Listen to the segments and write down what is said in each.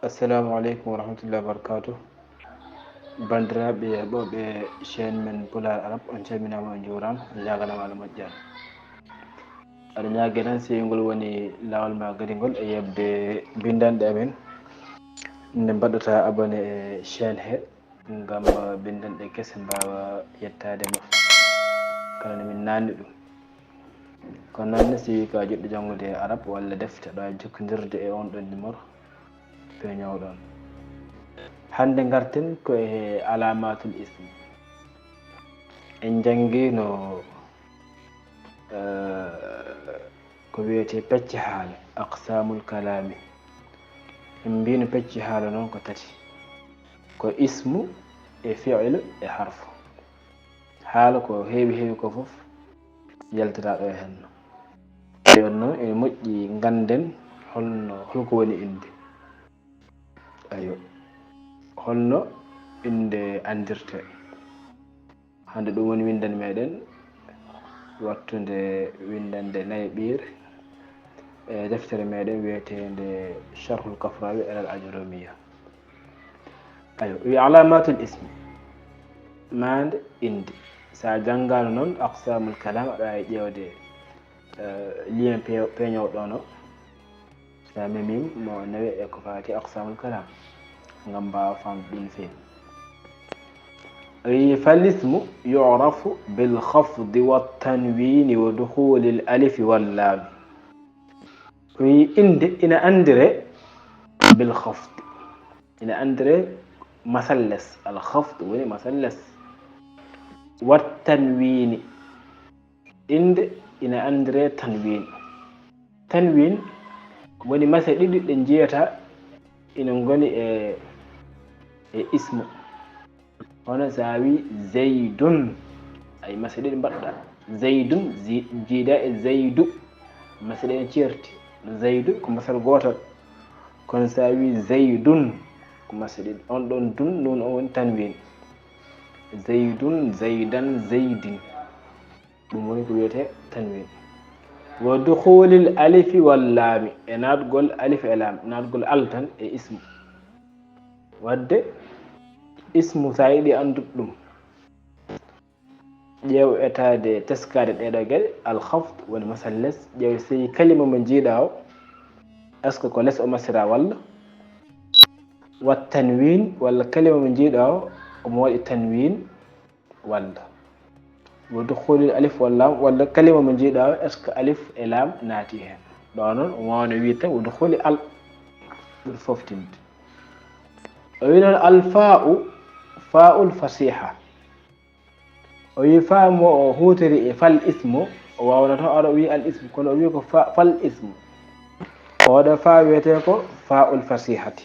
Assalamu alaikum wa rahmatullahi wa barakatuh. Bandiraɓe ɓoɓe chaine men Pulaar Arab, on calminama on juurama, on jaganama Allah moƴƴani. Aɗa ñague tan si ngol woni lawol ma gadigol e yebde bindanɗe amen nde mbaɗata abonné e chaine he gam bindanɗe kese mbawa yettadema kala nde min nanni ɗum. Kono noonne si wi ka jiɗɗo janngude arab walla defte aɗa jokkodirde e on ɗon numéro peñowɗon. Hande garten koye alamatul ism. En jangguino ko wiyete pecce haala, aqsamul kalami. En mbino pecce haala noon ko tati, ko ismu e fi'lu e harfu. haala ko heewi ko fof yaltata ɗo e henno. Ɗon noon ene moƴƴi ganden holko woni inde. Ayo, holno inde andirte. Hande ɗum woni windande meɗen wattude windande nayi ɓiire e deftere meɗen wiyetede Sharhul Kafrawi alal Ajrumiya. Ayo, wi alamatul ismi, mande inde. Sa janngano noon aqsamul kalam aɗa e ƴewde lien peñowɗon o, sa memim mo nawi e ko fati aqsamul kalam ngam mbawa famde ɗum feewi. فالاسم يعرف بالخفض والتنوين ودخول الألف واللام. إن أندري بالخفض، إن أندري مثلث الخفض وني مثلث، والتنوين إن أندري تنوين. تنوين وني مثل لنجيتا إن نقول اسم هنا ساوي زيد، أي مثلا بدأ زيد جيدا زيد مثلا تشيرت زيد كمثل قوتل كون ساوي زيد كمثلا أون دون نون أون تنوين زيد زيدا زيد بموني كويته تنوين. ودخول الألف واللام نات قول ألف لام نات قول ألتن اسم ود ismu sa yiɗi andude ɗum ƴeew etade teskade ɗeɗo gueɗe. Alkhafd woni masal less, ƴeew sey kalima mo jiiɗa o est ce que ko less o masira walla. Wat tanwin walla kalima mo jiiɗa o omo waɗi tanwin walla. Wa dukhulil alif wal lam walla kalima mo jiiɗa o est ce que alif e lam naati hen. ɗo noon o wawno wi tan wa dukhuli al ɓuri foftinde. o wi noon alfa'u fa'ul fasiha. o wi fa mo o hutiri e fal ismu o wawno tan aɗa wi al ismu kono o wi ko fal ismu. oɗo fa wiyete ko fa'ul fasihati.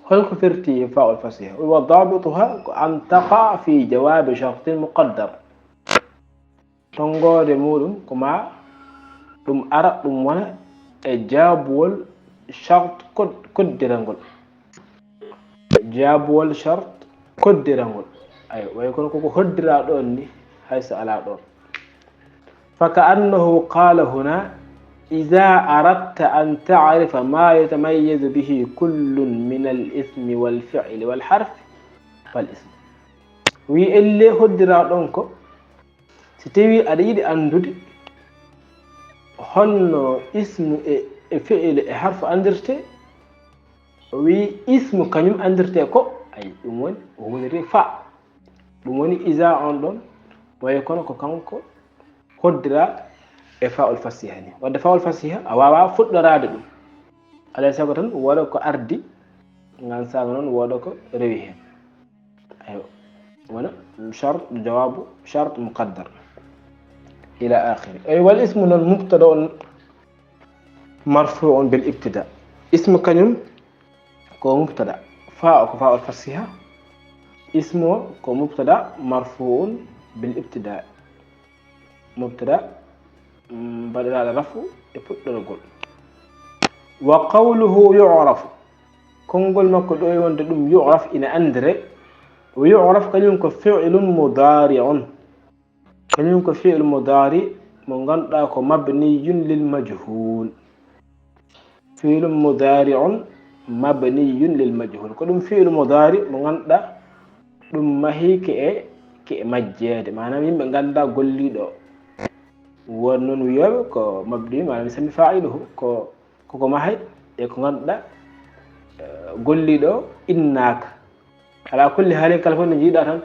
holko firti fa'ul fasiha? wa dabituha ko an taqa fi jawabi shartin muqaddar. tongode muɗum ko ma ɗum ara ɗum wona e jaabuwol shart koddirangol. jaabuwol shart koddirangol. ayo way kono koko hoddira ɗon ni hayso ala ɗon. faka annahu qala huna إذا أردت أن تعرف ما يتميز به كل من الاسم والفعل والحرف فالاسم. وي اللي هدرا دونكو ستوي أريد أن دود هن اسم فعل حرف أندرتي وي اسم كنيم أندرتي كو أي دمون وغيري فا دمون إذا عندون ويكون كو كانكو هدرا فاء الفصيحة ni wadde fa'ul fasiha a wawa fuɗɗorade ɗum alay sago tan woɗa ko ardi ngan sago noon woɗa ko rewi hen. ayo wona shart jawabu shart muqaddar ila akhiri. ay wal ismu noon mubtada on marfu'un bil ibtida. ismu kañum ko mubtada, fa ko fa'ul fasiha, ismu ko mubtada marfu'un bil ibtida. mubtada بدل رفع يفضل. وقوله يعرف كنقول ما كل يوم دم يعرف إن أندري. ويعرف كلمة فعل مضارع، كلمة فعل مضارع من غنطاك مبني للمجهول. فعل مضارع mabniyun lil majhul ko ɗum fi'lu mudari mo ganduɗa ɗum mahi ke majjede manam yimɓe ganda golliɗo won non wiyoɓe ko mabni manam sami fa'iluhu koko mahay e ko ganduɗa golliɗo innaka ala kulli halin kala fof no jiiɗa tan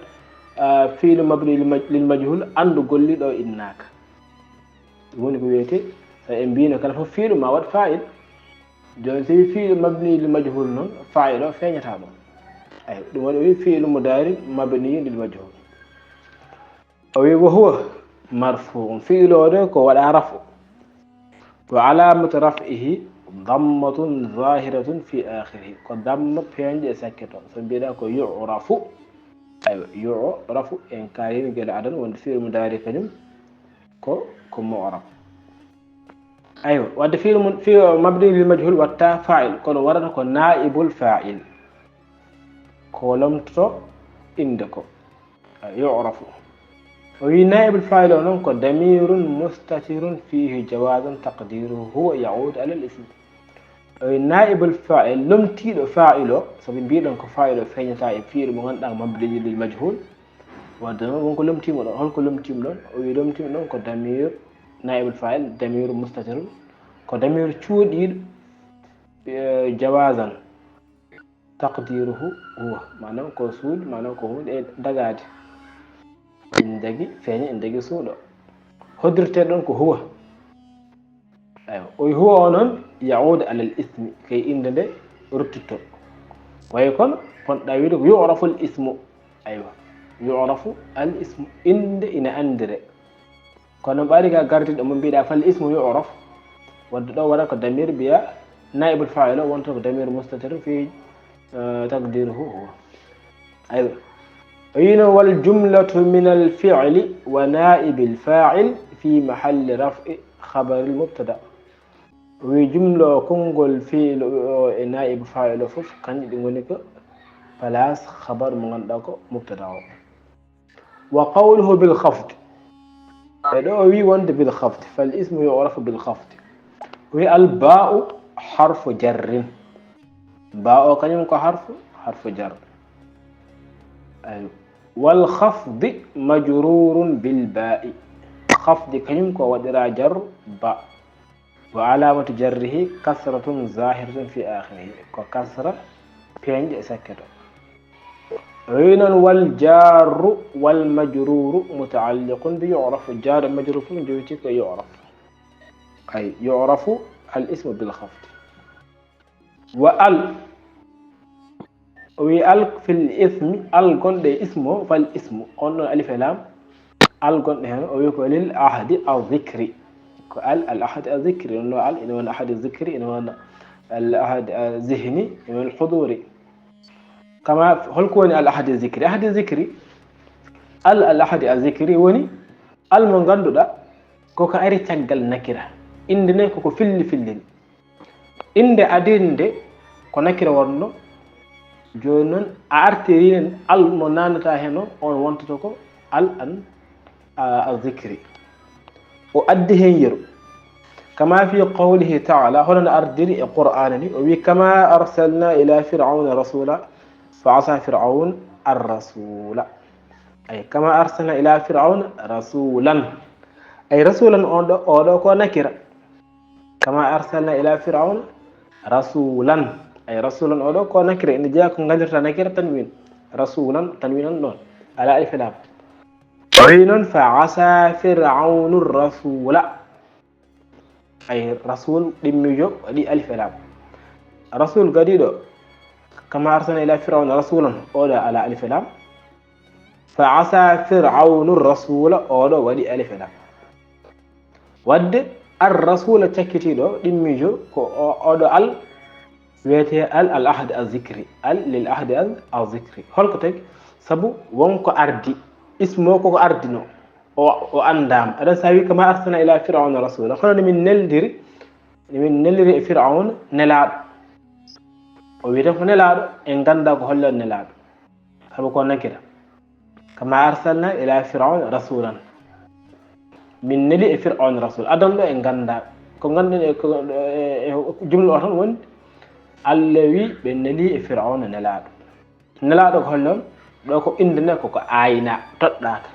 fi'lu mabni lil majhul andu golliɗo innaka ɗum woni ko wiyete so en mbino kala fof fi'lu ma wat fa'il joni so wi fi'lu mabni lil majhul noon fa'il o feeñata ɗon ay ɗum waɗi o wi fi'lu mudari mabni lil majhul o wi wa huwa marfu'un fi'lu o de ko waɗa rafu wa alamatu raf'ihi dammatun zahiratun fi akhirih ko damma peñƴe e sakketo so mbiɗa ko yu'rafu aywa yu'rafu en kayini gele adan wonde fi'lu mudari kañum ko mu'rab aywa wadde fi'lu mabni lil majhul watta fa'il kono warata ko naibul fa'il ko lomtoto inde ko yu'rafu o wi naibul fa'il o noon ko damirun mustatirun fihi jawazan taqdiruhu huwa ya'ud ala al ism o wi naibul fa'il lomtiɗo fa'il o soɓe mbiɗon ko fa'il o feeñata e fi'lu mo ganduɗa mabni lil majhul wadde noon wonko lomtimo ɗon holko lomtimo ɗon o wi lomtimo ɗon ko damir naibul fa'il damiru mustatirun ko damir cuuɗiɗo jawazan taqdiruhu huwa manam ko suuɗi manam ko hunde e dagade en dagi feeña en dagi suuɗo hoddirte ɗon ko huwa aywa o wi huwa o noon ya'udu ala al ismi kay inde nde ruttitto way kono ponɗa wiide ko yu'rafu al ismu aywa yu'rafu al ismu inde ina andire kono ɓaari ka gardiɗo mo mbiɗa fal ismu yu'raf wadde ɗo waɗa ko damir biya naibul fa'il o wonta ko damir mustatir fi taqdiruhu huwa aywa o yino wal jumlatu min al fi'li wa naibil fa'il fi mahalli raf'i khabari al mubtada o wi jumla o konngol fi'lu o e naibu fa'il o fof kanƴi ɗi goni ko place khabar mo ganduɗa ko mubtada o wa qawluhu bil khafd ɗo o wi wonde bil khafd fal ismu yu'rafu bil khafd wi al ba'u harfu jarrin ba o kañum ko harfu jar ay wal khafd majrurun bil ba'i khafd kañum ko waɗira jar ba wa alamatu jarrihi kasratun zahiratun fi akhirih ko kasra peñƴe e sakketo وينن والجار والمجرور متعلق بيعرف جار مجرور جوتيك يعرف أي يعرف الاسم بالخفض وال وال في الاسم القن ده اسمه فالاسم قلنا ألف لام القن هنا ويقول للأحد الذكري قال الأحد الذكري إنه قال إنه الأحد الذكري إنه الأحد الذهني إنه الحضوري كما هل كوني الأحد الذكري أحد الذكري الأحد الذكري وني المنغندو دا كوكا أري تنقل نكرة إندنا كوكو فيلي إند أدين كو نكرة ورنو جونون أرتيرين المنانتا هنو أون وانتوكو الذكري وأدهن يرو كما في قوله تعالى هنا أردري قرآنني وكما أرسلنا إلى فرعون رسولا فعصى فرعون الرسول أي كما أرسلنا إلى فرعون رسولا أي رسولا أولو كو نكرة كما أرسلنا إلى فرعون رسولا أي رسولا أولو كو نكرة إن جاءكم غير نكرة تنوين رسولا تنوينا نون على ألف لام عين فعصى فرعون الرسول أي رسول دميجو دي ألف لام رسول قديدو كما أرسلنا إلى فرعون رسولا أولا على ألف لام فعصى فرعون الرسول أولا ودي ألف لام ود الرسول تكتيدو دميجو كو أولا ال ويتي الأحد الذكري للأحد الذكري هلكتك سبو وانكو أردي اسمه كو أردنو o andam aɗa sawi kama arsana ila fir'auna rasula hono min neldiri e fir'aun nelaɗo o wiyete ko nelaɗo en ganda ko hollon nelaɗo sabu ko nakira kama arsalna ila fir'auna rasulan min neli e fir'aun rasul adam ɗo en ganda ko ganduɗen e jumla o tan woni Allah wi ɓe neli e fir'auna nelaɗo ko holnon ɗo ko indene koko ayna toɗɗaka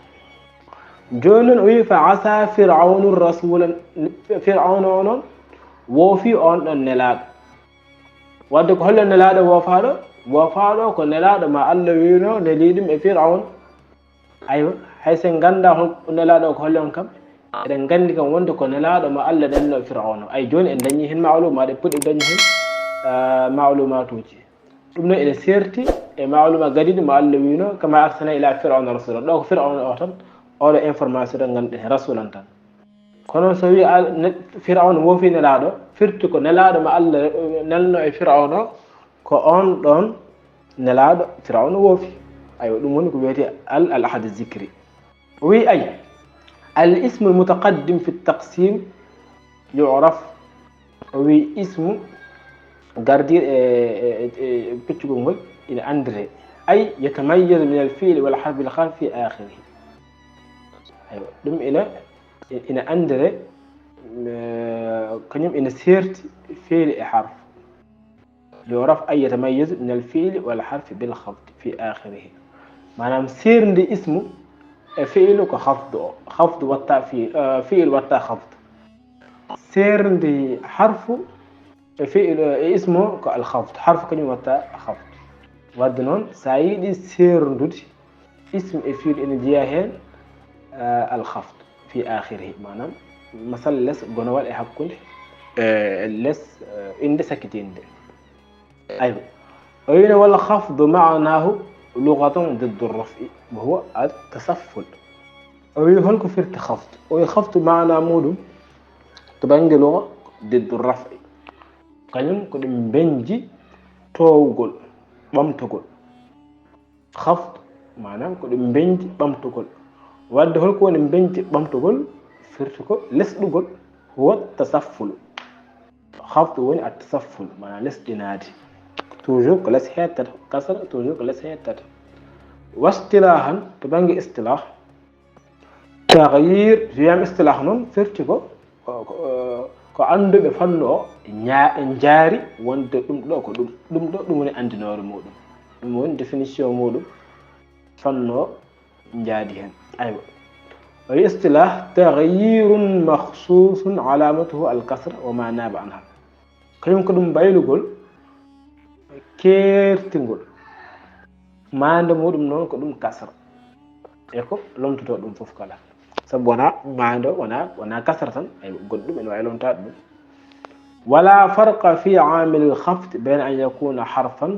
joni noon o wi fa asa fir'aunu rasula fir'auna o noon woofi on ɗon nelaɗo wadde ko hollon nelaɗo wofaɗo ko nelaɗo ma Allah wino neliɗum e fir'aun aywa hay sen ganda hol nelaɗo ko hollon kam eɗen gandi kam wonde ko nelaɗo ma Allah nenno fir'auna ay joni en dañi hen ma'luma ɗe puɗɗi dañi hen ma'lumatuji ɗum noon ene serti e ma'luma gadiɗo ma Allah wino kama arsana ila fir'auna rasulan ɗo ko fir'auna o tan oɗo information ɗo ganduɗen hen rasulan tan kono so wi fir'auna wofi nelaɗo firti ko nelaɗo ma Allah nelno e fir'auna ko on ɗon nelaɗo fir'auna woofi aywa ɗum woni ko wiyete al ahad zikri wi ay al ismu al mutaqaddim fi taqsim yu'raf wi ismu gardir e piccugol ngol ina andire ay yatamayyazu min al fi'l wal harf al khalf fi akhirih aywa ɗum ina andire kañum ina serti fi'l e harf يعرف أي يتميز من الفعل والحرف بالخفض في آخره معناه سيرندي اسمه فعل خفض والتاء فعل والتاء خفض سيرندي حرف فعل اسمه الخفض حرف كلمة والتاء خفض ودنون سعيد سيرندي اسم فعل إن جاهل الخفض في آخره معناه مثلا لس جنوال إحكول لس إند سكتين دي. أيوة وين ولا خفض معناه لغة ضد الرفع وهو التسفل ويهلك في التخفض ويخفض معنى مود تبانج لغة ضد الرفع كلام كلام بنجي توغل بامتغل خفض معناه كلام بنجي بامتغل واد هلك وين بنجي بامتغل فرتكو لسدغل هو التسفل خفض وين التسفل معناه لسدنادي toujours que les حتة كسر toujours que les حتة واصطلاحا تبانجي اصطلاح تغيير جيام اصطلاح نون فرتكو ko anduɓe fanno o jaari wonde ɗum ɗo ko ɗum woni andinore muɗum ɗum woni définition muɗum fanno jaadi hen aywa wa istilah taghyirun makhsusun alamatuhu al-kasr wa ma naba anha kañum ko ɗum baylugol kertingol mande muɗum noon ko ɗum kasra e ko lomtoto ɗum fof kala sabu mande wona kasra tan ay goɗɗum ene wawi lomtade ɗum wala farqa fi amil al khafd bayna an yakuna harfan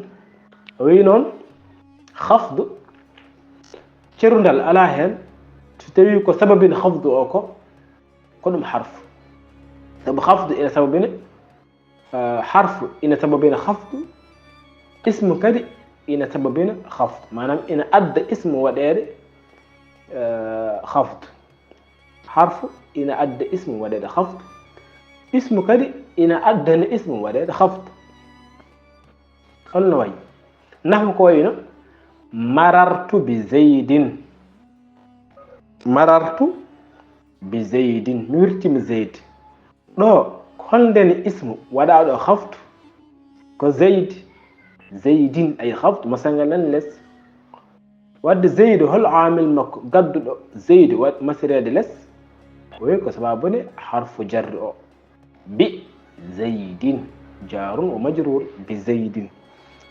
wi noon khafd cerundal ala hen so tawi ko sababin khafd o ko ɗum harf sabu khafd ina sababina harf ina sababina khafd اسم كدي إن سببنا خفض معناه إن أدى اسم ودير خفض حرف إن أدى اسم ودير خفض اسم كدي إن أدى اسم ودير خفض قلنا وين نحن كوينا مررت بزيد نورتم زيد نو كندني اسم وداء خفض كزيد زيدين أي خفض مثلا لس ود زيد هل عامل قد زيد مثلا لس ويكو سبابني حرف جر بزيد جار ومجرور بزيد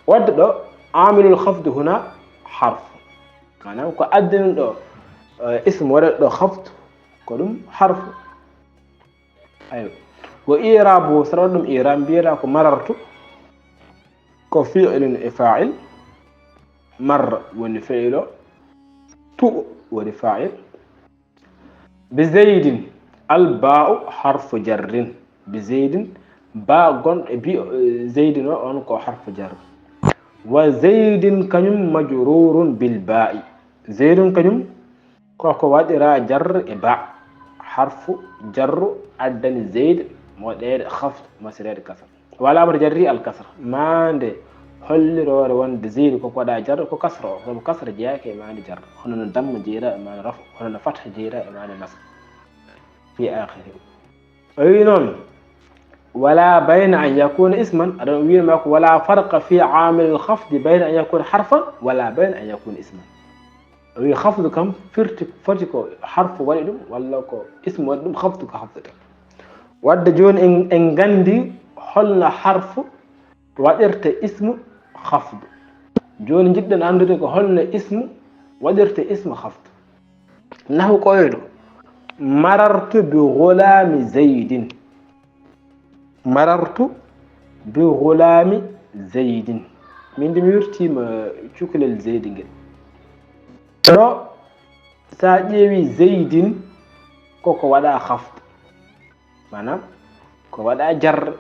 ود عامل الخفض هنا حرف معناه كو أدن اسم ورد خفض كلهم حرف أيوه وإيرابه سردم إيرام بيراكو مررت كفعل فاعل مر ونفعل تو ونفاعل بزيد الباء حرف جر بزيد باء زيد أنكو حرف جر وزيد كنم مجرور بالباء زيد كنم كوكو وادرا جر باء حرف جر أدن زيد مودير خفض مسير كسر ولا أمر جري الكسر ما عندي حل رور وند زيد كوكو دا جر كو كسر هو كسر جاك ما عندي جر هنا دم جيرا ما رفع هنا فتح جيرا ما عندي نصب في آخره أي نون ولا بين أن يكون اسما ولا فرق في عامل الخفض بين أن يكون حرفا ولا بين أن يكون اسما. خفض كم فرتكو حرف ولدم ولا كو اسم ولدم خفض كخفض ود جون إن غندي حلنا حرف ودرت اسم خفض جون جدا عندك حلنا اسم ودرت اسم خفض. نحو قوله مررت بغلام زيد. مررت بغلام زيد من دميرتي ما شكل الزيد رو ساجيوي زيد كوكو ودا خفض معنام كو ودا جر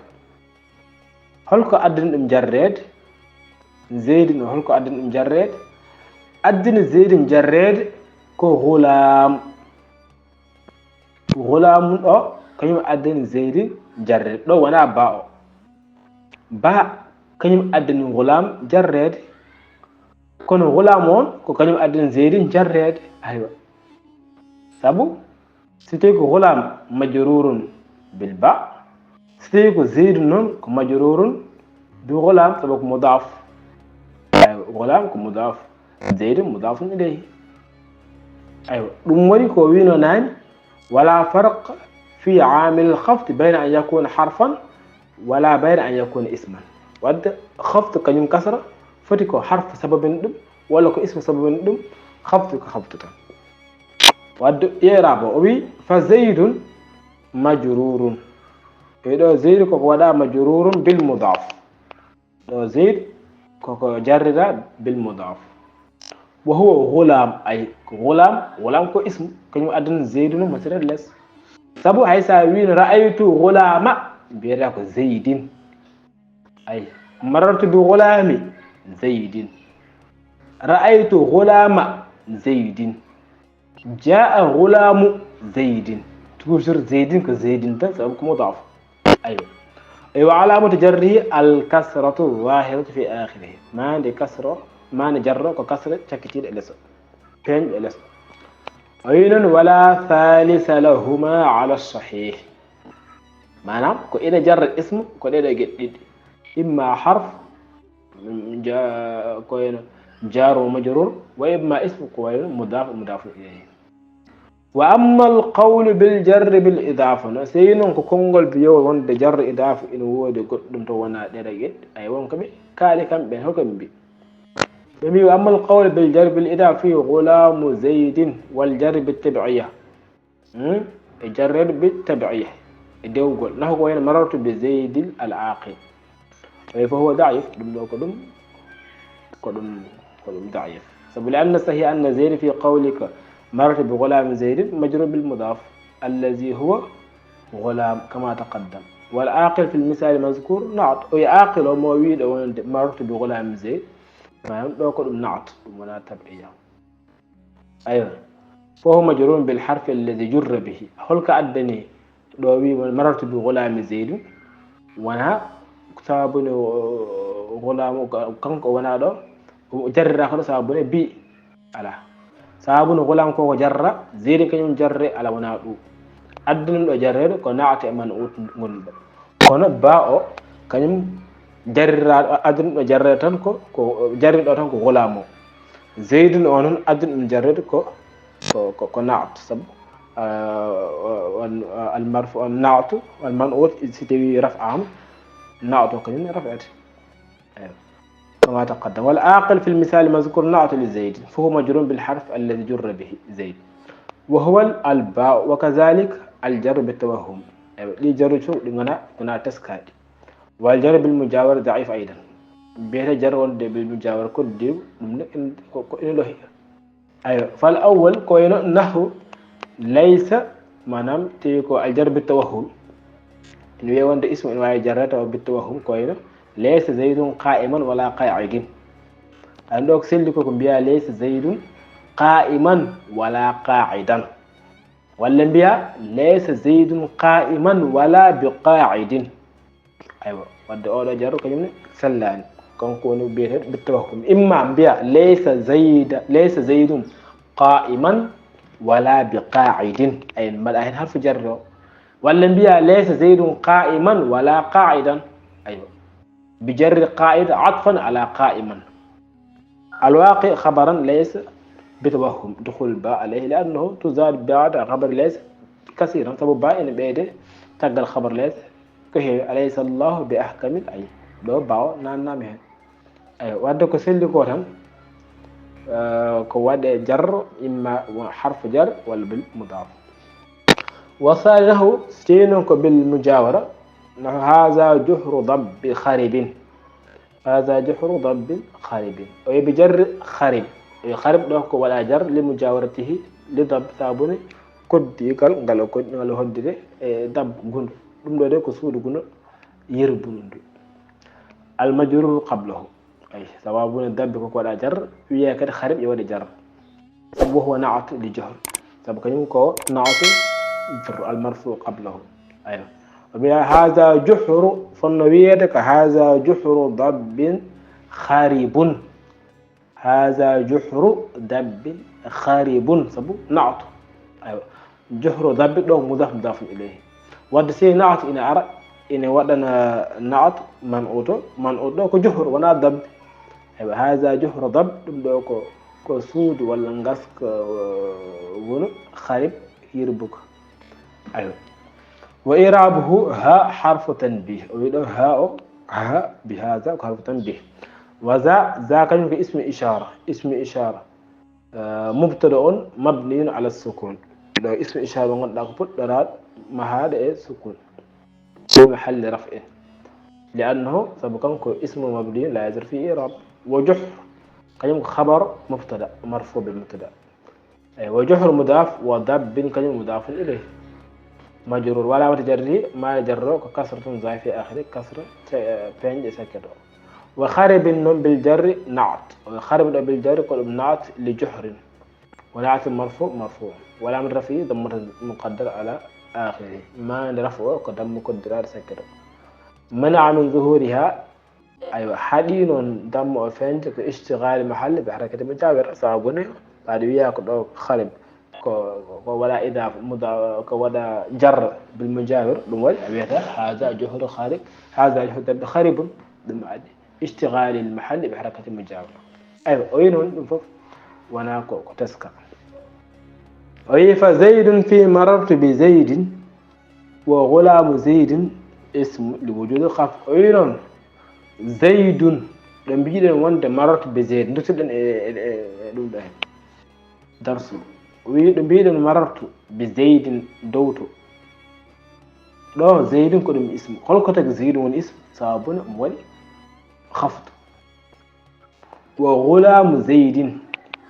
هلكو أدن جريد زيد هلكو أدن جريد أدن زيد جريد كو غلام أو كيم أدن زيد جرد لو وانا باء كنيم أدن غلام جرد كون غلامون كو كنيم أدن زيد جرد أيوة سابو ستيكو غلام مجرور بالباء ستيكو زيد نون مجرور بغلام سبب مضاف. أيوة غلام مضاف زيد مضاف إليه. أيوة دموري كو وينو نان ولا فرق في عامل الخفض بين أن يكون حرفا ولا بين أن يكون اسما. ود خفض كنيم كسرة فتكو حرف سبب ندم ولا كو اسم سبب ندم خفض كخفض. ود يرابو أبي فزيد مجرور. إذا زيد كو ودا مجرور بالمضاف. لو زيد كو جرد بالمضاف. وهو غلام أي غلام كو اسم كنيم أدن زيد مثلا لس. سبو هيسا وين رأيت غلام بيراكو زيد أي مررت بغلام زيد رأيت غلام زيد جاء غلام زيد توجر زيد كزيد سبب مضاف. أيوة علامة جره الكسرة الظاهرة في آخره ما عندي كسرة ما عندي جره ككسرة تكتير إلسو فين إلسو. أيضا ولا ثالث لهما على الصحيح معناه كو إذا جر الاسم كو إذا جديد إما حرف جار ومجرور وإما اسم كو مضاف إليه. وأما القول بالجر بالإضافة سينون كو كونغول بيو وند جر إضافة إن وودي قدم تو ونا ديرجيت أي وون كبي كالي كم بين حكم بي بمي. وأما القول بالجر بالإضافة غلام زيد والجر بالتبعية الجر بالتبعية ديو قول نحو وين مررت بزيد العاقل فهو ضعيف قدم ضعيف. لأن الصحيح أن زيد في قولك مررت بغلام زيد مجرور بالمضاف الذي هو غلام كما تقدم. والعاقل في المثال المذكور نعت أي عاقل ومويد أو مررت بغلام زيد فهم لو كنت نعت ولا تبعية. أيوة فهو مجرور بالحرف الذي جر به. هل كأدني دوبي مررت بغلام زيد وانا كتابني غلام كانك وانا دو جر آخر سابني بي على سابني غلام كو جر زيد كنيم جر على وانا دو أدنى دو جر كو نعت من أوت من كون باء كنيم جر أدنى جر تنكو كو جر دو تنكو غلامو زيد أنون أدنى جر كو نعت سب المرفوع النعت والمنعوت يستوي رفعهم نعت وكلمة رفعت كما تقدم. والعاقل في المثال المذكور نعت لزيد فهو مجرور بالحرف الذي جر به زيد وهو الباء. وكذلك الجر بالتوهم لي جر شو لغنا تسكاد. والجر بالمجاور ضعيف أيضا بيت جر بالمجاور كل ديو إنه أيوة. فالأول كوينو نحو ليس منام تيكو الجر بالتوهم إنه يوند اسم إنه جرت أو بالتوهم كوينو ليس زيد قائما ولا قاعد. عندك سلكو بيا ليس زيد قائما ولا قاعدا ولا بيا ليس زيد قائما ولا بقاعد. أيوة ود أولا جرو كلمة سلان كونكونو بيت بالتوهم إما بيا ليس زيد قائما ولا بقاعد أي ما الآن حرف جر ولا نبيها ليس زيد قائما ولا قاعدا. أيوة، بجر قائد عطفا على قائما. الواقع خبرا ليس بتوهم دخول الباء عليه لأنه تزاد بعد خبر ليس كثيرا. سبب باء إن بيده تقل خبر ليس كهي أليس الله بأحكم أي دو باو نامه. أي وعندك سلي كوتان كواد جر إما حرف جر ولا بالمضاف. وصاله سينك بالمجاورة هذا جحر ضب خارب. هذا جحر ضب خارب ويبجر خارب. خارب دوك ولا جر لمجاورته لضب ثابون كد يقال قالوا كد ولا هدده ضب غن دم دو ko suudu guno yerbundu المجرور قبله أي سبابون ضب كو ولا جر ويا كد خارب يودي جر وهو نعت لجهر سبب كنيم كو نعت المرفوع قبله. أيوه هذا جحر فنويتك هذا جحر ضب خارب. هذا جحر ضب خارب سبو نعت. أيوه جحر ضب دو مضاف إليه. ود سي نعت إن أرى إن ودنا نعت منعوت دو كو جحر ونا ضب. أيوه هذا جحر ضب دو كو سود ولا نغسك ونو خارب يربك. أيوه وإعرابه ها حرف تنبيه ويدو ها بهذا حرف تنبيه. وذا كان اسم إشارة. اسم إشارة مبتدأ مبني على السكون. لو اسم إشارة قد نقبل درات ما هذا سكون في محل رفع لأنه سبقا اسم مبني لا يزر فيه إعراب. وجحر كان خبر مبتدأ مرفوع بالمبتدأ. وجحر مضاف وضب كان مضاف إليه مجرور ولا متجري ما جره كسرة ظاهرة في آخره كسرة بين سكره. وخارب بالجر نعت. وخارب بالجر كل نعت لجحر ونعت مرفوع ولا من رفعه ضم مقدر على آخره ما رفعه قدم مقدر سكره. منع من ظهورها أيوة حدين ضم وفنج اشتغال محل بحركة مجاور صابونه بعد وياك خارب ولا إذا ولا جر بالمجاور دمول أبيتها هذا جهر خارق. هذا جهر خارب دمعد اشتغال المحل بحركة المجاور. أيوة وينون نفوف وناكو تسكى. أي فزيد في مررت بزيد وغلام زيد اسم لوجود خف. وينون زيد لم بيجي وانت مررت بزيد نتبدأ درس ويدن مررت بزيد دوتو دو زيد كدم اسم خلقتك زيد ون اسم صابون مولي خفض. وغلام زيد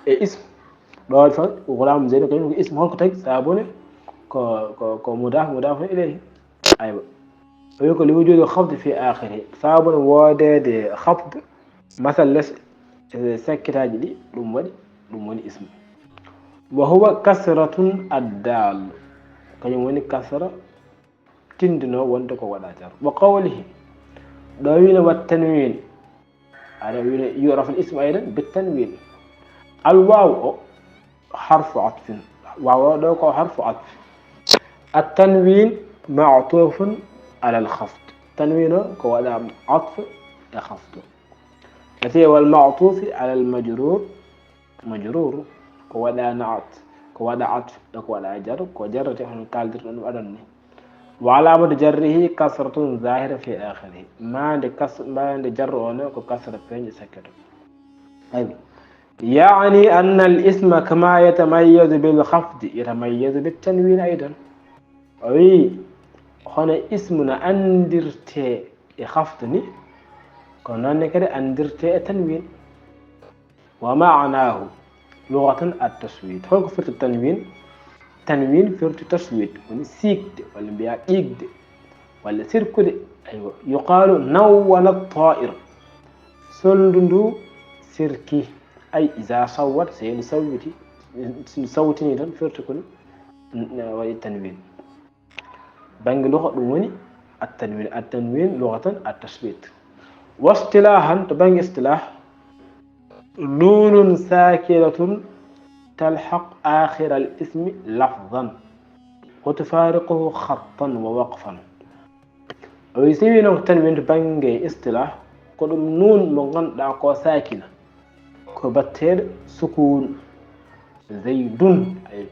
اسم دو الفرق. وغلام زيد كدم اسم خلقتك صابون كو مضاف إليه. أيوة ويقول لوجود خفض في آخره صابون وادد خفض مثلا سكتاج لي لمولي اسم. وهو كسرة الدال كان وني كسرة تندنا وندك ولا جر. وقوله داوين والتنوين على يعرف الاسم أيضا بالتنوين. الواو حرف عطف. واو دوك حرف عطف. التنوين معطوف على الخفض. تنوين كولا عطف يخفض. التي والمعطوف على المجرور مجرور كودا نعت كودا عطف كودا جر كجر تحن كالدر أدنى. وعلامة جره كسرة ظاهرة في آخره ما عند جر هنا كسرة بين سكر. أيوة يعني أن الاسم كما يتميز بالخفض يتميز بالتنوين أيضا. أي هنا اسمنا أندرت خفضني كنا نكره أندرت تنوين. ومعناه لغة التسويد. هل فرت التنوين تنوين فرت تسويد ونسيكد ولا بيعيد ولا سيركد. أيوة يقال نون الطائر سندو سيركي أي إذا صوت سينصوتي صوتني دم فرت كل والتنوين بنج لغة لوني التنوين لغة التسويد. واصطلاحا تبنج اصطلاح نون ساكنة تلحق آخر الاسم لفظا وتفارقه خطا ووقفا ويسوي نوع تنوين بانجي اصطلاح كدوم نون مغان دا كو ساكنه كو باتير سكون زيد اي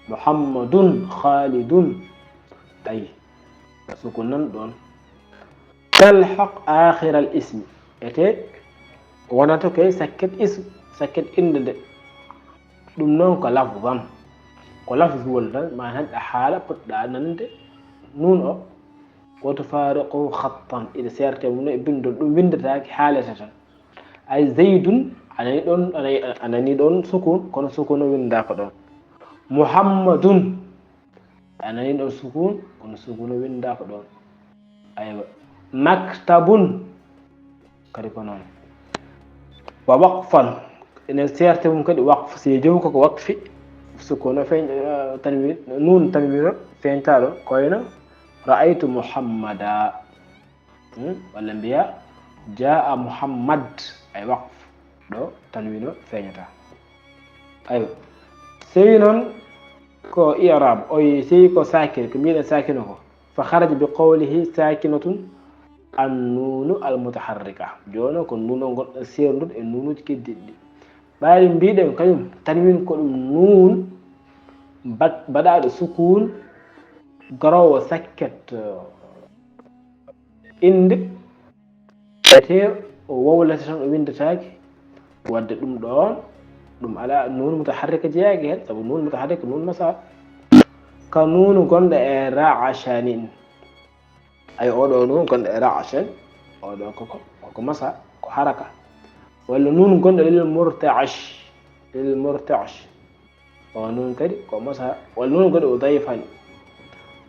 محمد خالد اي سكون دون تلحق اخر الاسم ete wonato kay sakket ism sakket inde dum non ko lafzan ko lafzuwol tan ma tan hala podda nande nun o وتفارقه خطا إذا سيرت من بند بندتاك حالة أي زيد أنا دون سكون كون سكون وينداك دون محمد أنا دون سكون كون سكون وينداك دون أيوة مكتب كريكونون ووقفا إن سيرت من كده وقف سيجوك وقف سكون فين تنوين نون تنوين فين تارو كوينا رأيت محمدا والأنبياء جاء محمد أي وقف دو تنوينه فينتا أيوة سينون كو إعراب أو سي كو ساكن كمية ساكنه فخرج بقوله ساكنة النون المتحركة جونا كون نون غون سيرند النون كيدي باي مبيدن كايوم تنوين كو نون بدا سكون garawa sakket inde ete o wawlata tan o windataake wadde dum don dum ala nun mutaharrika jeyaage hen sabu nun mutaharrika nun masa ka nun gonda e ra'ashanin ay odo nun gonda e ra'ashan odo ko masa ko haraka wala nun gonda lil murta'ash o nun kadi ko masa wala nun gonda o dayfan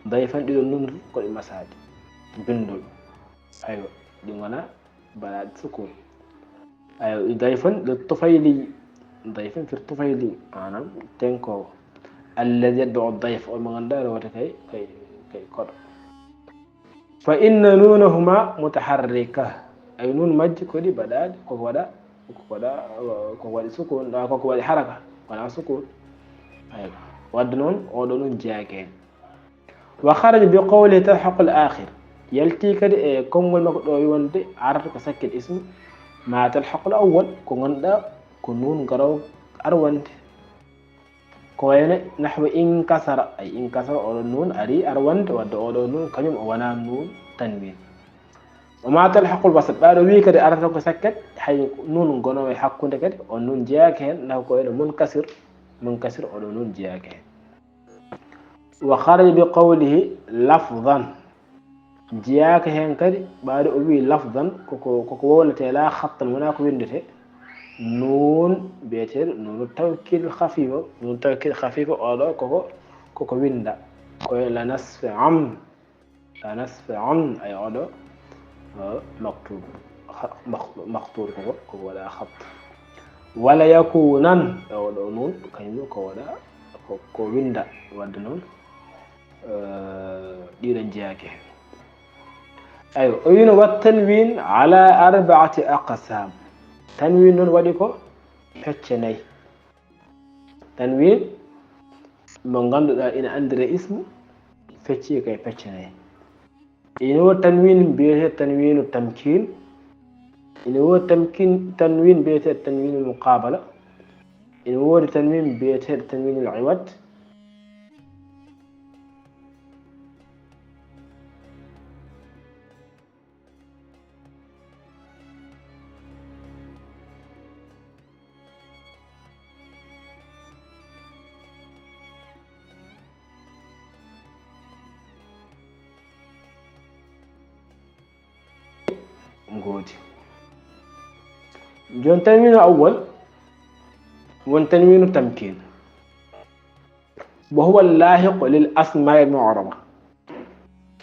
ضيفان دي نون كل مساج بندول ايوه دي وانا بلاد سكون ايوه ضيفان للطفيلي ضيفان في الطفيلي انا تنكو الذي يدعو الضيف او مغندار وتكاي كي كود فان نونهما متحركه اي نون مج كودي بداد كو ودا سكون دا كو ودا حركه ولا سكون ايوه ود نون او دون جاكين وخرج بقوله تلحق الآخر يلتي كد كونغول مako do wonde arata ko sakkel ism ma تلحق الأول ko gonda ko nun garaw arwande ko wayne nahwa in kasara ay in kasara o nun ari arwande wadde o do nun kanyum o wana nun tanwin وما تلحق الوسط بعد وي كد arata ko sakket hay nun gono e hakkunde kadi o nun jeake hen na ko wayne munkasir o do nun jeake وخرج بقوله لفظا جياك هن كدي بعد أبي لفظا كوكو ولت لا خطا هناك ويندته نون بيتر نون توكيد خفيفة نون توكيد خفيفة أو كوكو ويندا كوي لا نصف عن أي أو مكتوب مخطوط كوكو ولا خط ولا يكونن أو نون كينو كو ويندا ود نون ديرن جاكي ايوه وين والتنوين على 4 أقسام تنوين نون وديكو فتشناي تنوين من غندو ان اندري اسم فتشي كاي فتشناي ان هو تنوين بيه تنوين التمكين ان هو تنوين بيه تنوين المقابله ان هو تنوين بيه تنوين العوض ngodi جون تنوين الأول والتنوين التمكين وهو اللاحق للأسماء المعربة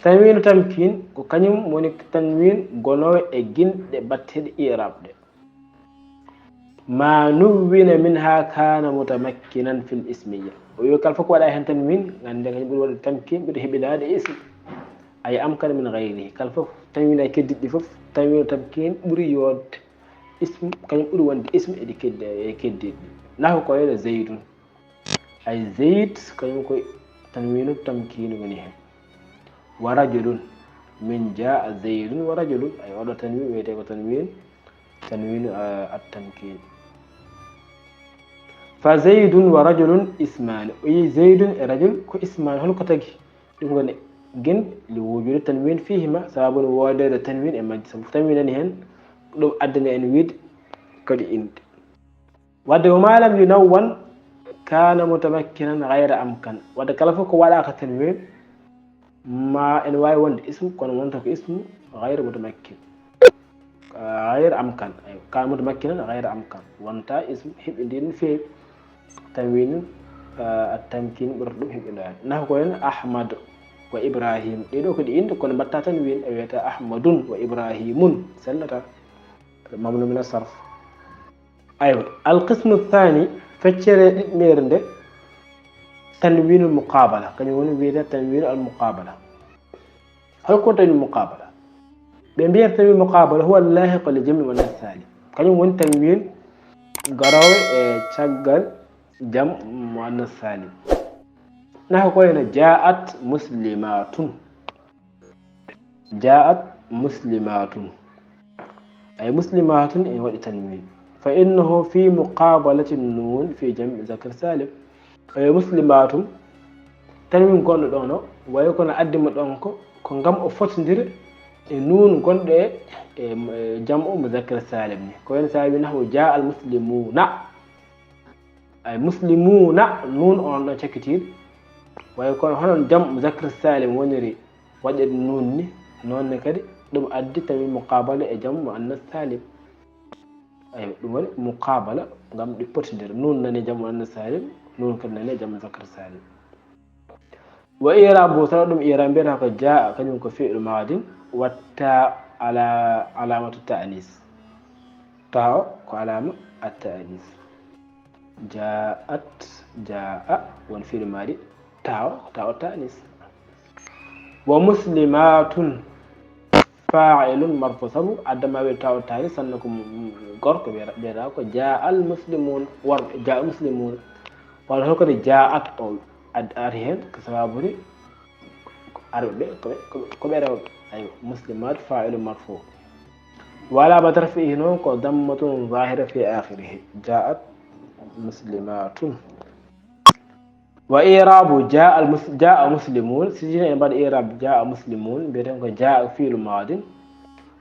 تنوين التمكين وكانيم مونيك تنوين غنو اجين دي باتد إيراب دي ما نوين منها كان متمكنا في الاسمية ويقال فوق ولا هن تنوين عندك يقول التمكين بده بلاد اسم أي أمكن من غيره قال فوق تنوين أي كد دي فوق تنوين التمكين بريود اسم كان يقول وند اسم كد نحو قوي زيد أي زيد كان يقول tanwinu tamkin woni hen wa rajulun min jaa zaydun wa rajulun ay oɗo tanwin wiyete ko tanwinu at-tamkin fa zaydun wa rajulun ismani o yi zaydun e rajul ko ismani holko tagi ɗum woni gin li wujude tanwin fihima sababun wodede tanwin e majji sabu tanwin nani hen ɗum addana en wiide kadi inde wadde wa ma lam yunawwan kana mutamakkinan ghayra amkan wadde kala fof ko waɗaka tanwin ma en wawi wonde ismu kono wonta ko ismu ghayra mutamakkin ghayra amkan kana mutamakkinan ghayra amkan wonta ismu hiɓɓidin feewi tanwin at-tamkin ɓurata ɗum hiɓɓindoyade nafa ko hen ahmad wa ibrahim ɗiɗo ko ɗi inde kono mbatta tanwin e wiyata ahmadun wa ibrahimun sellata mamnu min as-sarf aywa al-qismu thani feccere ɗiɗɗere nde tanwin al-muqabala kañum woni wiyete tanwin al-muqabala holko tanwin muqabala ɓe mbiyata tanwin muqabala huwa lahiqu li jam'i muannas salim kañum woni tanwin garowo e caggal jam muannas salim nafa ko hena ja'at muslimatun ay muslimatun e waɗi tanwin fa innahu fi muqabalati nun fi jam'i zakar salim ay muslimatun tanwin gonɗo ɗon o wayi kono addima ɗon ko ngam o fotodira e nun gonɗo e jam'u muzakkar salim ni ko hen sabi nahu ja al muslimuna ay muslimuna nun on ɗon cakkitiɗo wayi kono honon jam muzakkar salim woniri waɗede nun ni nonne kadi ɗum addi tawi muqabala e jam muannas salim ay ɗum woni muqabala ngam ɗi potodira nun nani jam muannas salim nun kadi nani jam muzakkar salim wa i'rabu taw ɗum i'rab mbiyata ko jaa kañum ko fi'lu madin watta ala alamatu ta'nis taw ko alama at-ta'nis ja'at jaa won fi'lu madi taw ta'nis wa muslimatun fa'ilun marfu sabu addama wel taw ta'nis sanna ko gorko biyata ko jaa al muslimun war jaa muslimun wala holko de ja'at o ari hen ko sababuri arɓe ko ɓe rewɓe ay muslimat fa'ilun marfu wala ba tarfihi noon ko dammatun zahira fi akhirih ja'at muslimatun wa i'rabu jaa muslimun sijina en mbaɗa i'rab jaa muslimun mbiyeten ko jaa fi'lu madin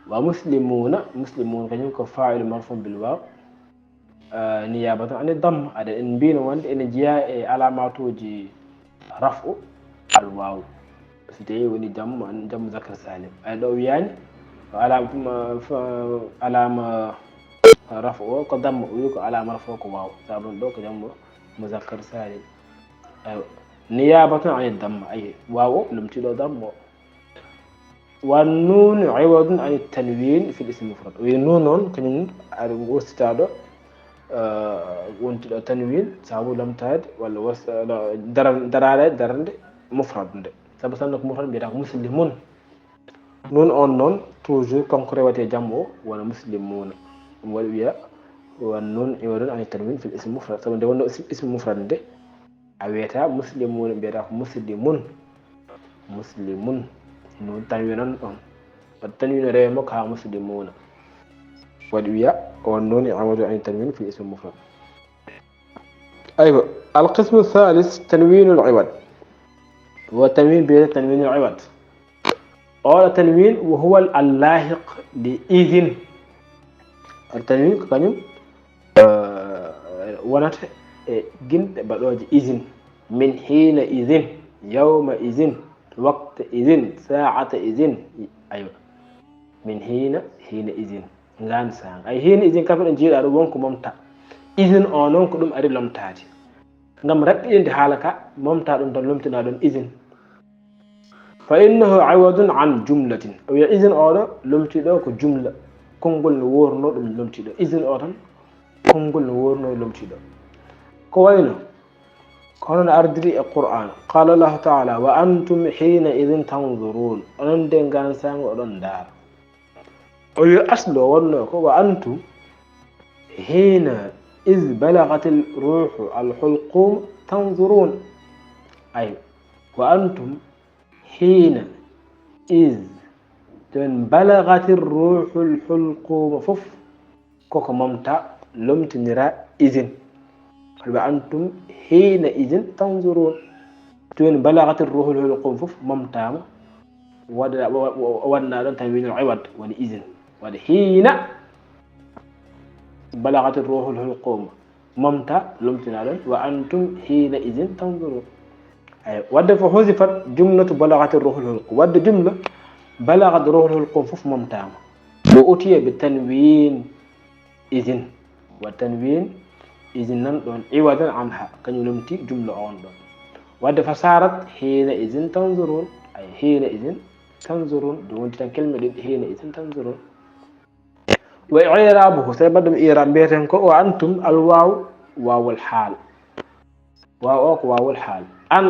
wa muslimun kañum ko fa'ilu marfu bil waw niyabatan ani damm aɗa en mbino wonde ene jeeya e alamatuji raf'u al waw so tawi woni jam zakar salim ay ɗo wiyani alama raf'u o ko damma o wi ko alama raf'u ko waw sabu ɗo ko jam muzakkar salim ay niyabatan ani damma ay waw o lumtiɗo damma o wan nun iwadun ani tanwin fil ismi mufrad o wi nun noon kañum aɗa wostitaɗo wontiɗo tanwin sabu lamtade walla darade mufrad nde sabu sanno ko mufrad mbiyata ko muslimun nun on noon toujours kanko rewate jam o wona muslimuna ɗum waɗi wiya wan nun iwadun ani tanwin fil ismi mufrad sabu nde wonno ismi mufrad nde a wiyata muslimuna mbiyata ko muslimun nun tanwin on ɗon wadde tanwin rewe makko ha muslimuna waɗi wiya on noon iwadun ani tanwin fil ismi mufrad aywa القسم الثالث تنوين العوض هو تنوين بين تنوين العوض أو تنوين وهو اللاحق لإذن التنوين كنيم ونات جن بدوج إذن من حين إذن يوم إذن وقت إذن ساعة إذن أيوة من حين إذن غان سان أي حين إذن كفر إنجيل أروون كممتا إذن أونون كدوم أري لمتاجي ngam raɓɓinde haala ka momta ɗum tan lomtina ɗon idine fa innahu awadun an jumlatin o wiya idine oɗo lomtiɗo ko jumla konngol no worno ɗum lomtiɗo idine o tan konngol no worno lomtiɗo ko wayno ko hono no ardiri e qur'an qala allahu taala wa antum hina idin tanzurun onon de gansango oɗon ndaara o wiya aslo wonno ko wa antum hina إذ بلغت الروح الحلقوم تنظرون أي wa antum hina iz don balagatir ruhul hulqum fof koko momta lomtinira izin wa antum hina izin tanzurun don balagatir ruhul hulqum fof momtama wadna don tanwin al-iwad wal izin wa hina balagatir ruhul hulqum momta lomtina don wa antum hina izin tanzurun wadda fa huzifat jumlatu balagatir ruhul hulqum wadda jumla بلغت روح الحلقوم فوف ممتام وأتي بالتنوين إذن والتنوين إذن دون عوضا عنها كان يلمتي جملة أون دون ود فصارت حين إذن تنظرون أي حين إذن تنظرون دون كلمة حين إذن تنظرون وإعرابه سيبدأ إعراب بيتنكو وأنتم الواو واو الحال واو الحال أن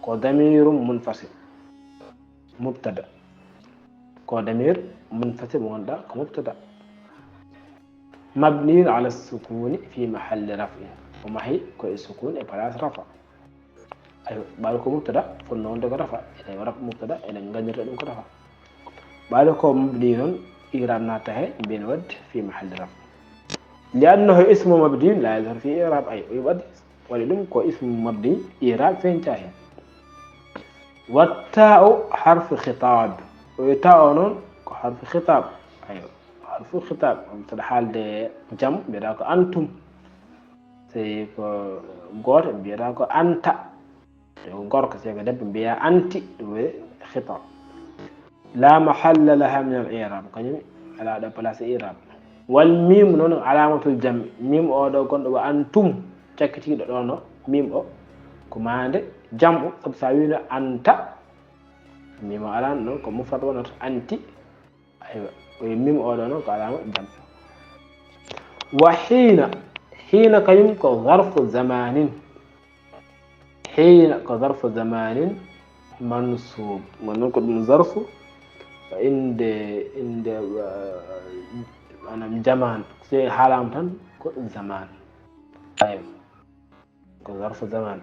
ضمير منفصل مبتدأ ضمير منفصل وندا كمبتدا مبني على السكون في محل رفع وما هي السكون بلاس رفع ايوه بالكم مبتدا فنون دغ رفع اي رفع مبتدا ان غنير دون رفع بالكم مبني اعراب ناته بين ود في محل رفع لانه اسم مبني لا يظهر في اعراب اي يبد ولدم كو اسم مبني اعراب فين تاهي والتاء حرف خطاب ويتاونون حرف خطاب ايوه حرف خطاب مبتدا حال دي جام بيداكو انتم سي كو غور بيداكو انت غور كو سي دب بيا انتي خطاب لا محل لها من الاعراب كني على دا بلاص اعراب والميم نون علامه الجمع ميم او دو كوندو وانتم تكتي دو نو ميم او كوماند جام سب ساوينا انت ميم علان نون كو مفرد ونات انتي ايوا ميم او دو نون علامه جام وحين كيم كظرف زمان حين كظرف زمان منصوب ونقول ظرف عند انا زمان سي حالامتن زمان ايوه كظرف زمان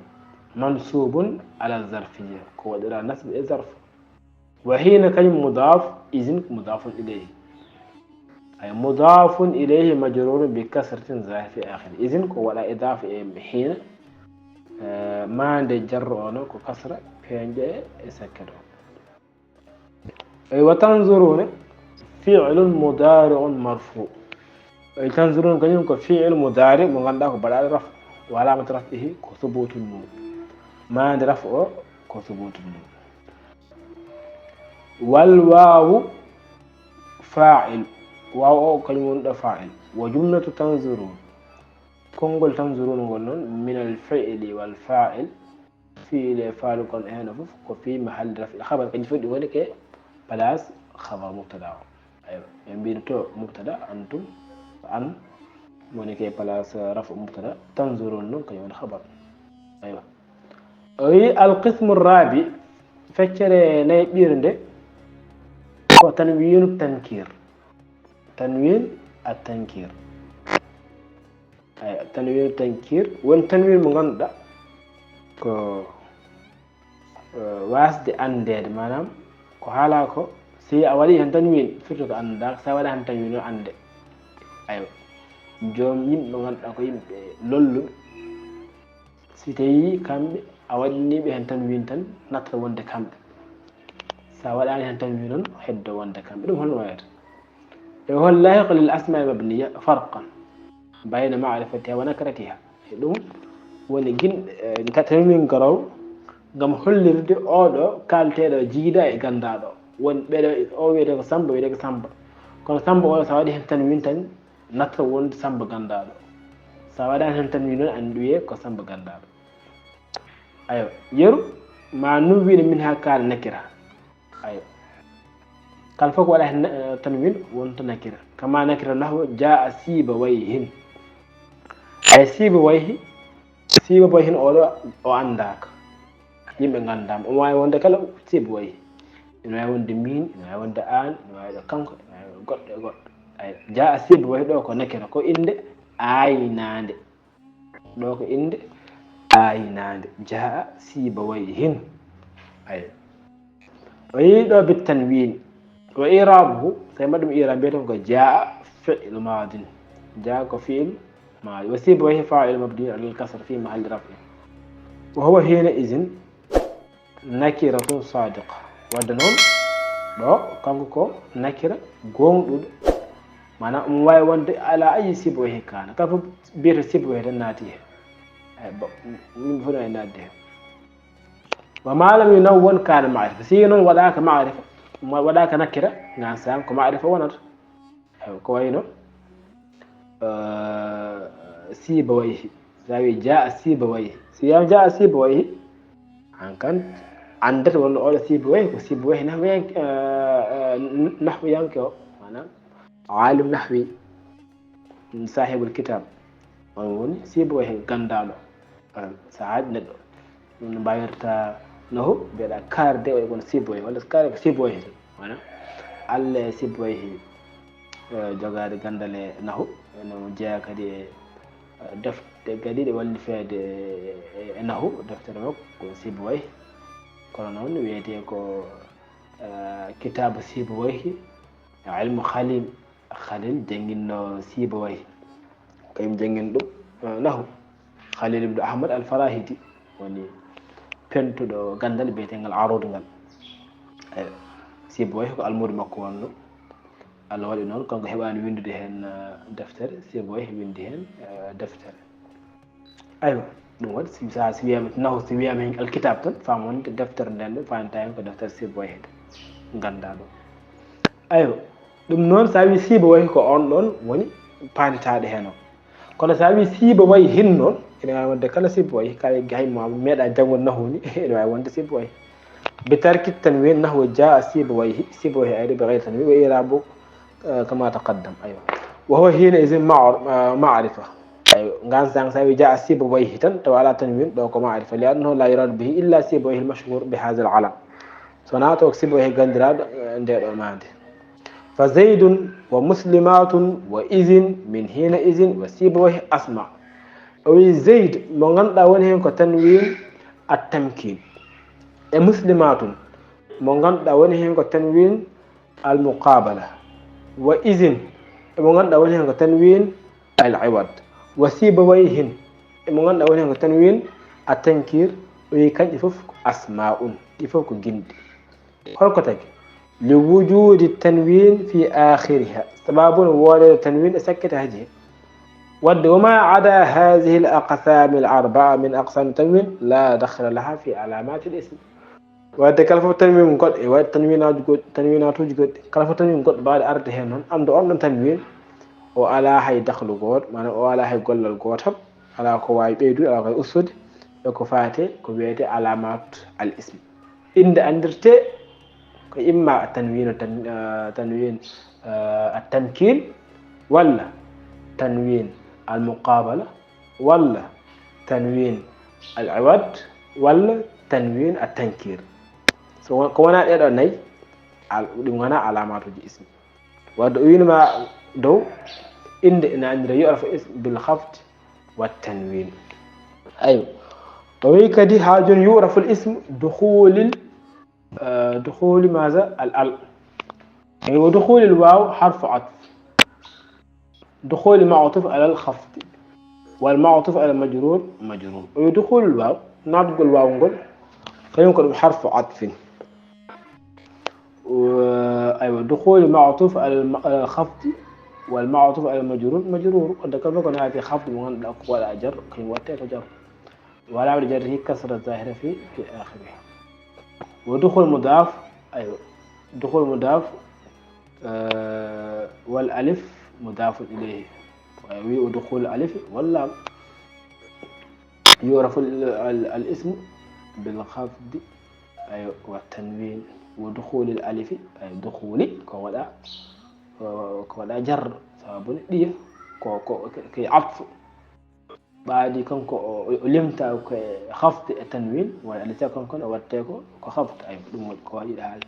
منصوب على الظرفيه كودر نسب الظرف وحين كلمه مضاف اذن مضاف اليه اي مضاف اليه مجرور بكسره ظاهر في اخر اذن ولا اضافه حين ما عند جر اون كسره فينجه سكر اي وتنظرون فعل مضارع مرفوع اي تنظرون كنيم فعل مضارع من غندا بلا رفع وعلامه رفعه ثبوت النون ما عند رفع ثبوت النون والواو فاعل واو كلمه فاعل وجمله تنظرون كونغول تنظرون غنون من الفعل والفاعل في فعل كون هنا في محل رفع خبر كني فدي ولك بلاص خبر مبتدا ايوه يمبيرتو مبتدا انتم ان مونيكي بلاص رفع مبتدا تنظرون نون كيون خبر ايوه اي القسم الرابع فكره ناي بيرنده ko tanwin التنكير تنوين التنكير اي تنوين التنكير وان تنوين مو غندا ko wasde andede manam ko hala ko si a wadi hen tanwin firto ko anda sa wada hen tanwin no ande ayo jom yimbe ganda ko yimbe lollu si tayi kambe a wadni be hen tanwin tan natra wonde kambe sa wadani hen tanwin non heddo wonde kambe dum hon wayata هو اللاحق للأسماء المبنية فرقا بين معرفتها ونكرتها دم ونجن تتمين كراو غم هولرد أودو كالتيرو جيدا إغاندادو ون بيدو أو ويدو سامبو ويدو سامبو كون سامبو أو سوادي هن تنوين تن نتر ون سامبو غاندادو سوادي هن تنوين أندوية كو سامبو غاندادو أيوه يرو ما نوين منها كال نكرة أيوه قال فوق ولا تنوين وانت نكرة كما نكرة له جاء سيبويه أي سيبويه أو عندك يمكن عندهم وما يوند كلا سيبويه إنه يوند مين إنه يوند آن إنه يوند كم قط جاء سيبويه ده كو نكرة كو إند أي ناند ده كو إند أي ناند جاء سيبويه أي ويدو بالتنوين وإعرابه سيما دم إعراب بيتهم جاء فعل ماض جاء كفعل ماضي وسيبويه فاعل مبني على الكسر في محل رفع وهو حينئذ nakira sadiqa wadde noon ɗo kanko ko nakira gonɗuɗo mana wawi wonde ala ayi sibo he kana kala fof biyete sibo he tan naati he min fof e nadde he wa malam yunawwon kana marifa si noon waɗaka marifa waɗaka nakira gan san ko marifa wonata ko wayno sibawayhi sawi jaa sibawayhi siyam jaa sibawayhi an kan عندك ولا أول سيبويه نحو ينكو أنا عالم نحوي صاحب الكتاب أقول سيبويه قندالو ساعد ندو بايرتا نهو بيدا كار دي ويقول سيبويه ولا كار سيبويه أنا على سيبويه جوغار قندالي نهو إنه جاء كدي دفتر كدي ولا فيد نهو دفتر نهو سيبويه kono noon wiyete ko kitabu sibawayhi ilmu khalil jangginno sibawayhi kayum janngin ɗum nahu khalil ibnu ahmad al farahidi woni pentuɗo gandal biyetengal arude ngal eyi sibawayhi ko almudo makko wonno Allah waɗi noon kanko heɓani windude hen deftere sibawayhi windi hen deftere aywa ɗum waɗi si wiyama nahu si wiyama hen alkitab tan famonde deftere nden ɗo famata hen ko deftere sibawayhi ganda ɗum aywa ɗum noon sa wi sibawayhi ko on ɗon woni pantaɗe hen o kono sa wi sibawayhi hin noon ene wawi wonde kala sibawayhi kala haymo meeɗa janggo nahu ni ene wawi wonde sibawayhi بترك التنوين نحو جاء سيبويه أيضا بغير تنوين وإعرابه كما تقدم أيوة وهو حينئذ معرفة أيوة غان سان ساوي جاء سيبويه وعلى تنوين دوكو معرفة لأنه لا يراد به إلا سيبويه المشهور بهذا العلم صنعته سيبويه غندراد ندير ماندي فزيد ومسلمات وإذن من حينئذ وسيبويه أسمع أو زيد من غندا ونهن كتنوين التمكين مسلمات من غندا ونهن كتنوين المقابلة وإذن من غندا ونهن كتنوين العوض وسيبويهن من غندا ونهن كتنوين التنكير ويكن يفوف أسماء يفوف جند هلكتك لوجود التنوين في آخرها سبب ورد التنوين سكت هذه وما عدا هذه الأقسام الأربعة من أقسام التنوين لا دخل لها في علامات الاسم وتكلف التنوين قد تنوينات جد كلف التنوين قد بعد أرد هنا أم دون تنوين وعلى هاي دخل قد ما وعلى هاي قل القطب على كواي بيدو على أسود وكفاتي كبيتي علامات الاسم إن أندرت إما تنوين التنكيل ولا تنوين المقابلة ولا تنوين العوض ولا تنوين التنكير سو كونا إيدا ناي دمغنا علامات الاسم ودوين ما دو إن عندنا يعرف اسم بالخفض والتنوين أيوة ويكدي حاجة يعرف الاسم دخول ماذا الأل يعني ودخول الواو حرف عطف دخول المعطوف على الخفض والمعطوف على المجرور مجرور ودخول الواو نطق الواو نقول فيمكن بحرف عطف أيوة دخول المعطوف على الخفض والمعطوف على المجرور مجرور قد كان هذه خفض من الأقوال أجر كي وتك جر ولا بجره كسر الظاهرة في آخره ودخول مضاف أيوة دخول مضاف والألف مضاف إليه ودخول الألف واللام يعرف الاسم بالخفض أيوة والتنوين ودخول الألف أي دخول كولا جر سبب دي كي عطف بعد كنكو لمتا خفض التنوين والألف كنكو وتكو كخفض أي دم كواجد حالت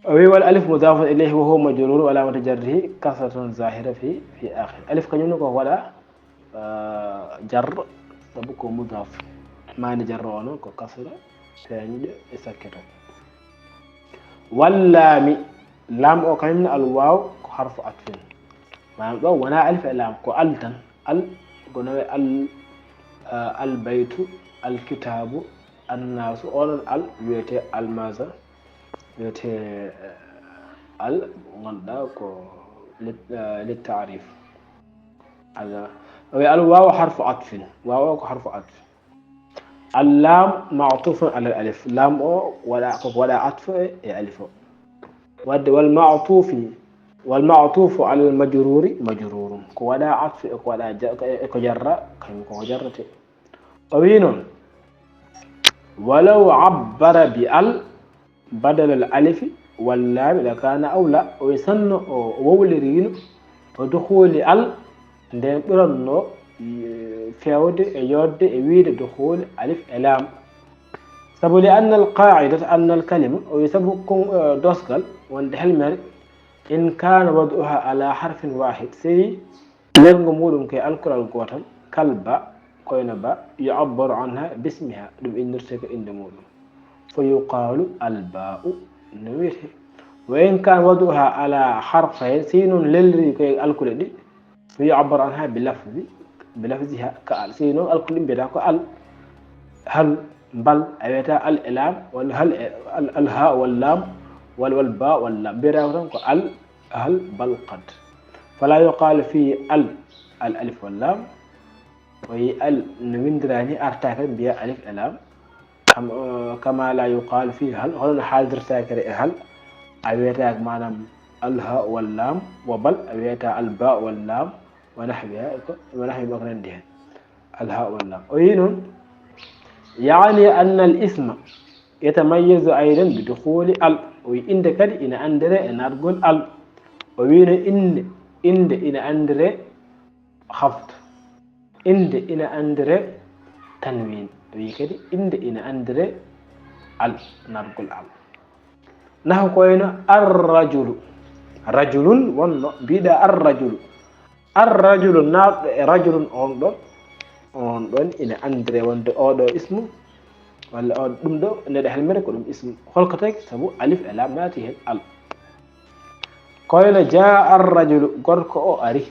والألف مضاف إليه وهو مجرور ولا متجره كسرة ظاهرة في آخر ألف كنينو ولا جر سبكو مضاف ما نجر ونه كسرة feeñuɗe e sakkito wallaami laam o kañumne alwaw ko harfu atfin manam ɗo wona alif e laam ko al tan al ko nawe albaytu alkitabu annasu onon al wiyete almasa wiyete al ganduɗa ko للتعريف هذا الواو حرف عطف واو حرف عطف اللام معطوف على الالف لام ولا عطف الف والمعطوف على المجرور مجرور ولا عطف ولا جر كم جرته وين ولو عبر بال بدل الالف واللام لكان أولى ويسن وولرين ودخول ال ندم برنو فيود يود ويد دخول ألف لام سبب لأن القاعدة أن الكلمة ويسبب دوسكال وندحل إن كان وضعها على حرف واحد سي لنقمولهم كي الكرة القوتم كالباء كوينباء يعبر عنها باسمها دم إن نرسك إن دمولهم فيقال الباء نويته وإن كان وضعها على حرفين سين للري كي الكل دي فيعبر عنها بلفظها كال سين الكل بدا كال هل بل أيتا الإلام والهل الهاء واللام والباء واللام بدا كال هل بل قد فلا يقال في الألف واللام وهي نويندراني أرتاكل بها ألف إلام كما لا يقال فيه هل حال درساكر هل أبيتاك معنى الهاء واللام وبل أبيتا الباء واللام ونحوها بقرندها الهاء واللام وين يعني أن الاسم يتميز أيضا بدخول ال وإن كد إن أندري إن أقول ال وين إن أندري خفض إن أندري تنوين ويكدي إن أندري ال نقول ال نحو كوينا الرجل رجل ون بيدا الرجل رجل on don ina andre wonde odo ismu walla o dum do nede helmere ko dum ismu holko tagi sabu alif e lam nati hen al koyna jaa ar-rajul gorko o ari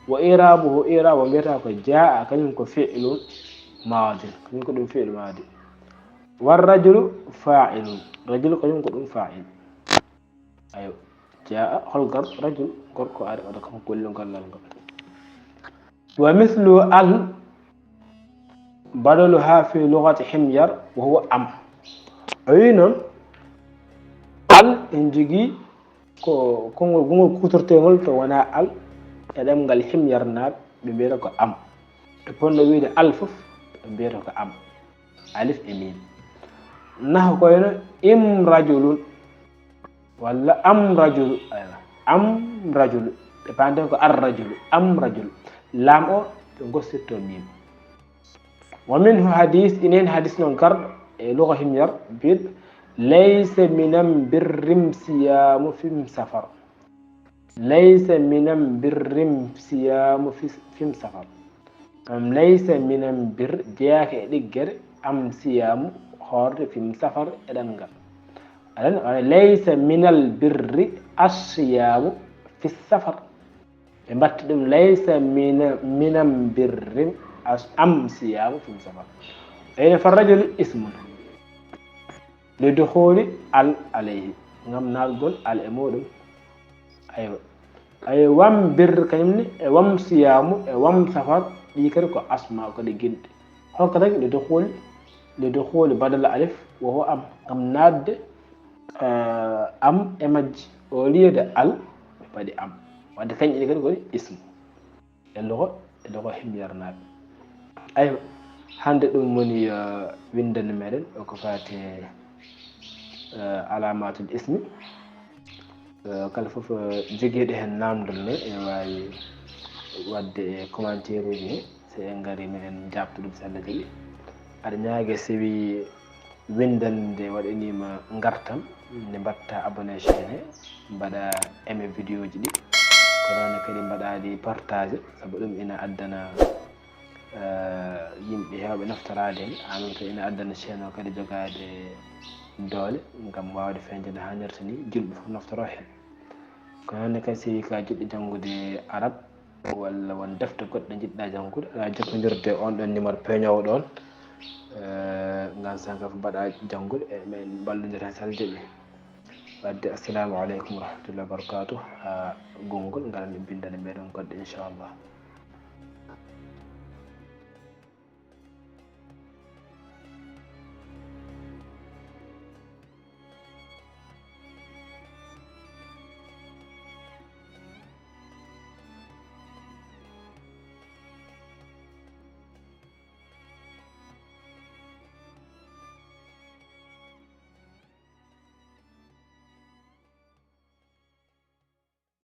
wa irabuhu irabu beta ko jaa kanyum ko fi'lun madin kanyum ko dum fi'l madi war rajulu fa'ilun rajul kanyum ko dum fa'il ayo jaa holgar rajul gorko ari o kam gollon gallal go wa mithlu al بدلها في لغة حمير وهو أم أينون al injigi ko gongol kutortegol to wana al edem ngal himyarnaɓe ɓe mbiyata ko am e ponno wiide al fof ɓe mbiyata ko am alif e mim naha koyno im rajulun walla am rajulu am rajulu ɓe panten ko ar rajulu am rajulu lam o ɓe gossirto mim ومنه حديث إنين حديث ننكر لغة همير بيد ليس من برم صيام في سفر ليس من برم صيام في سفر ليس من بر دياك ديجر أم صيام خور في سفر إدنغر ليس من البر الصيام في السفر ليس من بر أم صيام في السفر أين فالرجل اسم لدخول al عليه ngam nalgol al e modum ay wam bir kanyumni e wam siyamu e wam safar di kar ko asma ko de gidde holko tagi le dukhul badal alif wa huwa am ngam nadde am e majji o liede al badi am wadde kany di kar ko ism e logo himyarnabe ay hande dum woni windande meden ko fati alamatul ismi kala fof jogeede hen namdol ne e wawi wadde commentaire uji se en ngari minen jabtu dum salla jeli ada nyaage sewi windande wadanima ngartam ne batta abonné chaîne bada aimé vidéo ji di ko non kadi badadi partager sabu dum ina addana yimɓe hewɓe naftorade hen en même temps ina addana chaine o kadi jogade doole ngam wawde feñde no hannirta ni julɓe fof naftoro hen kono hannde kadi si ka jiɗɗo janngude arabe walla won defte goɗɗe jiɗɗa janngude aɗa jokkodirde on ɗon numéro peeñowo ɗon ngam sanka fof mbaɗa janngude e min ballodira hen sal daaɓi wadde assalamu aleykum wa rahmatullahi wa barakatuh ha gongol ngaran min bindana meɗen goɗɗo inchallah